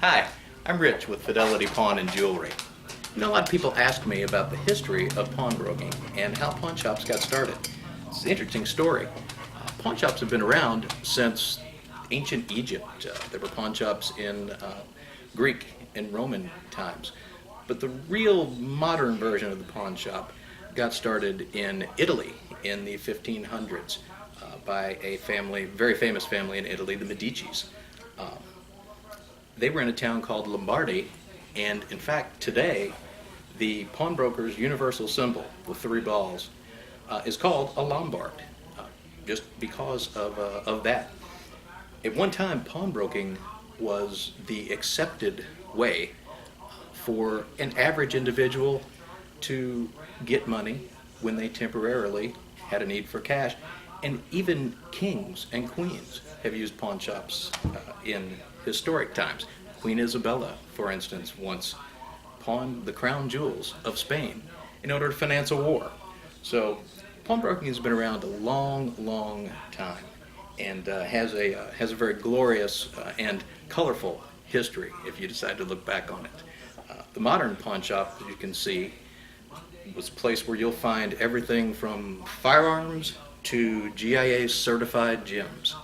Hi, I'm Rich with Fidelity Pawn and Jewelry. You know, a lot of people ask me about the history of pawnbroking and how pawn shops got started. It's an interesting story. Pawn shops have been around since ancient Egypt. There were pawn shops in Greek and Roman times. But the real modern version of the pawn shop got started in Italy in the 1500s by a family, very famous family in Italy, the Medicis. They were in a town called Lombardy, and in fact today the pawnbroker's universal symbol, the three balls, is called a Lombard, just because of that. At one time, pawnbroking was the accepted way for an average individual to get money when they temporarily had a need for cash. And even kings and queens have used pawn shops in historic times. Queen Isabella, for instance, once pawned the crown jewels of Spain in order to finance a war. So pawnbroking has been around a long, long time and has a very glorious and colorful history if you decide to look back on it. The modern pawn shop, as you can see, was a place where you'll find everything from firearms to GIA certified gems.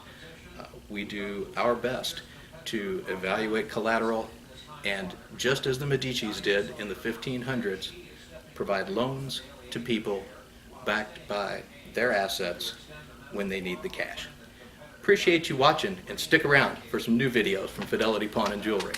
We do our best to evaluate collateral and, just as the Medicis did in the 1500s, provide loans to people backed by their assets when they need the cash. Appreciate you watching, and stick around for some new videos from Fidelity Pawn and Jewelry.